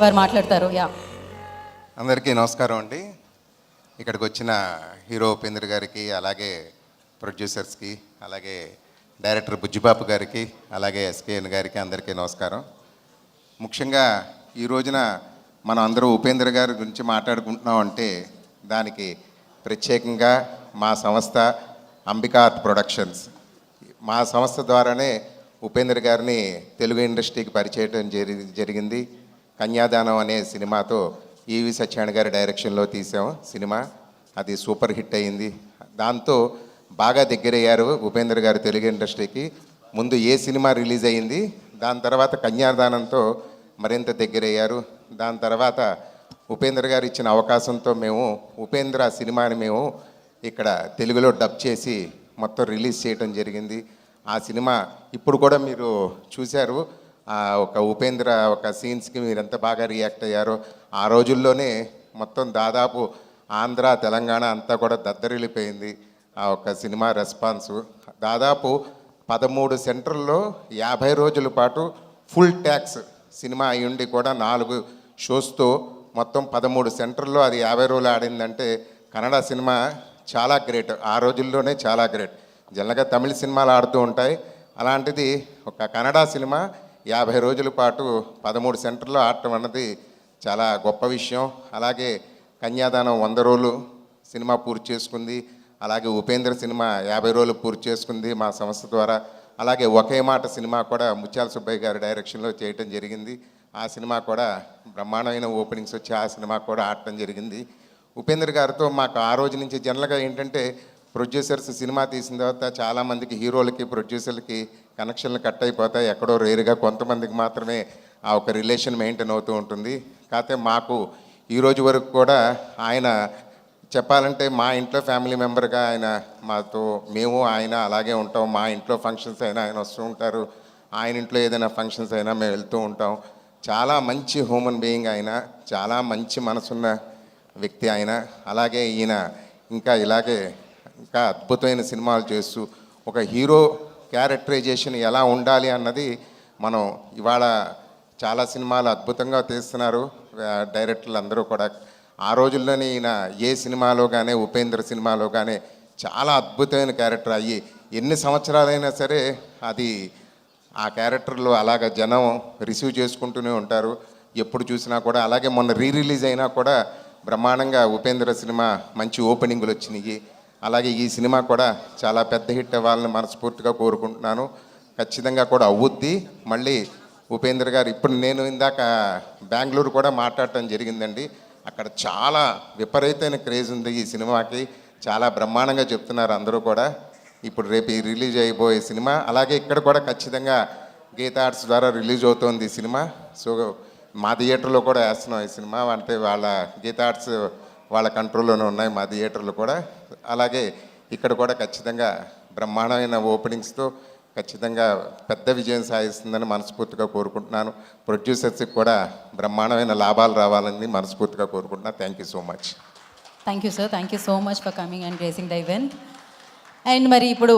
వారు మాట్లాడతారు. అందరికీ నమస్కారం అండి. ఇక్కడికి వచ్చిన హీరో ఉపేంద్ర గారికి, అలాగే ప్రొడ్యూసర్స్కి, అలాగే డైరెక్టర్ బుజ్జిబాబు గారికి, అలాగే ఎస్కేఎన్ గారికి అందరికీ నమస్కారం. ముఖ్యంగా ఈ రోజున మనం అందరూ ఉపేంద్ర గారి గురించి మాట్లాడుకుంటున్నాం అంటే దానికి ప్రత్యేకంగా మా సంస్థ అంబికా ఆర్ట్ ప్రొడక్షన్స్, మా సంస్థ ద్వారానే ఉపేంద్ర గారిని తెలుగు ఇండస్ట్రీకి పరిచయం జరిగింది. కన్యాదానం అనే సినిమాతో ఈవి సత్యనారాయణ గారి డైరెక్షన్లో తీసాం సినిమా. అది సూపర్ హిట్ అయింది. దాంతో బాగా దగ్గరయ్యారు ఉపేంద్ర గారు తెలుగు ఇండస్ట్రీకి. ముందు ఏ సినిమా రిలీజ్ అయ్యింది, దాని తర్వాత కన్యాదానంతో మరింత దగ్గరయ్యారు. దాని తర్వాత ఉపేంద్ర గారు ఇచ్చిన అవకాశంతో మేము ఉపేంద్ర సినిమాని మేము ఇక్కడ తెలుగులో డబ్ చేసి మొత్తం రిలీజ్ చేయడం జరిగింది. ఆ సినిమా ఇప్పుడు కూడా మీరు చూశారు. ఒక ఉపేంద్ర ఒక సీన్స్కి మీరు ఎంత బాగా రియాక్ట్ అయ్యారో. ఆ రోజుల్లోనే మొత్తం దాదాపు ఆంధ్ర తెలంగాణ అంతా కూడా దద్దరిల్లిపోయింది ఆ ఒక సినిమా రెస్పాన్సు. దాదాపు 13 సెంటర్లో 50 రోజుల పాటు ఫుల్ ట్యాక్స్ సినిమా అయ్యుండి కూడా 4 షోస్తో మొత్తం 13 సెంటర్లో అది 50 రోజులు ఆడిందంటే కన్నడ సినిమా చాలా గ్రేట్. ఆ రోజుల్లోనే చాలా గ్రేట్. జనరల్గా తమిళ సినిమాలు ఆడుతూ ఉంటాయి, అలాంటిది ఒక కన్నడ సినిమా 50 రోజుల పాటు 13 సెంటర్లో ఆడటం అన్నది చాలా గొప్ప విషయం. అలాగే కన్యాదానం 100 రోజులు సినిమా పూర్తి చేసుకుంది. అలాగే ఉపేంద్ర సినిమా 50 రోజులు పూర్తి చేసుకుంది మా సంస్థ ద్వారా. అలాగే ఒకే మాట సినిమా కూడా ముత్యాల సుబ్బయ్య గారి డైరెక్షన్లో చేయటం జరిగింది. ఆ సినిమా కూడా బ్రహ్మాండమైన ఓపెనింగ్స్ వచ్చి ఆ సినిమా కూడా ఆడటం జరిగింది. ఉపేంద్ర గారితో మాకు ఆ రోజు నుంచి జనరల్గా ఏంటంటే ప్రొడ్యూసర్స్ సినిమా తీసిన తర్వాత చాలామందికి హీరోలకి ప్రొడ్యూసర్లకి కనెక్షన్లు కట్ అయిపోతాయి. ఎక్కడో రేరుగా కొంతమందికి మాత్రమే ఆ ఒక రిలేషన్ మెయింటైన్ అవుతూ ఉంటుంది. కాకపోతే మాకు ఈరోజు వరకు కూడా ఆయన చెప్పాలంటే మా ఇంట్లో ఫ్యామిలీ మెంబర్గా ఆయన మాతో, మేము ఆయన అలాగే ఉంటాం. మా ఇంట్లో ఫంక్షన్స్ అయినా ఆయన వస్తూ ఉంటారు, ఆయన ఇంట్లో ఏదైనా ఫంక్షన్స్ అయినా మేము వెళ్తూ ఉంటాం. చాలా మంచి హ్యూమన్ బీయింగ్ ఆయన, చాలా మంచి మనసున్న వ్యక్తి ఆయన. అలాగే ఈయన ఇంకా ఇలాగే ఇంకా అద్భుతమైన సినిమాలు చేస్తూ ఒక హీరో క్యారెక్టరైజేషన్ ఎలా ఉండాలి అన్నది మనం ఇవాళ చాలా సినిమాలు అద్భుతంగా తీస్తున్నారు డైరెక్టర్లు అందరూ కూడా. ఆ రోజుల్లోనే ఈయన ఏ సినిమాలో కానీ ఉపేంద్ర సినిమాలో కానీ చాలా అద్భుతమైన క్యారెక్టర్ అయ్యి ఎన్ని సంవత్సరాలైనా సరే అది ఆ క్యారెక్టర్లు అలాగ జనం రిసీవ్ చేసుకుంటూనే ఉంటారు ఎప్పుడు చూసినా కూడా. అలాగే మొన్న రిలీజ్ అయినా కూడా బ్రహ్మాండంగా ఉపేంద్ర సినిమా మంచి ఓపెనింగ్లు వచ్చినాయి. అలాగే ఈ సినిమా కూడా చాలా పెద్ద హిట్ అవ్వాలని మనస్ఫూర్తిగా కోరుకుంటున్నాను. ఖచ్చితంగా కూడా అవుద్ది. మళ్ళీ ఉపేంద్ర గారు ఇప్పుడు నేను ఇందాక బెంగళూరు కూడా మాట్లాడటం జరిగిందండి. అక్కడ చాలా విపరీతమైన క్రేజ్ ఉంది ఈ సినిమాకి. చాలా బ్రహ్మాండంగా చెప్తున్నారు అందరూ కూడా. ఇప్పుడు రేపు ఈ రిలీజ్ అయిపోయే సినిమా అలాగే ఇక్కడ కూడా ఖచ్చితంగా గీతా ఆర్ట్స్ ద్వారా రిలీజ్ అవుతోంది ఈ సినిమా. సో మా థియేటర్లో కూడా వేస్తున్నాం ఈ సినిమా. అంటే వాళ్ళ గీతా ఆర్ట్స్ వాళ్ళ కంట్రోల్లోనే ఉన్నాయి మా థియేటర్లు కూడా. అలాగే ఇక్కడ కూడా ఖచ్చితంగా బ్రహ్మాండమైన ఓపెనింగ్స్తో ఖచ్చితంగా పెద్ద విజయం సాధిస్తుందని మనస్ఫూర్తిగా కోరుకుంటున్నాను. ప్రొడ్యూసర్స్కి కూడా బ్రహ్మాండమైన లాభాలు రావాలని మనస్ఫూర్తిగా కోరుకుంటున్నాను. Thank you so much. Thank you sir, thank you so much for coming and gracing the event. And మరి ఇప్పుడు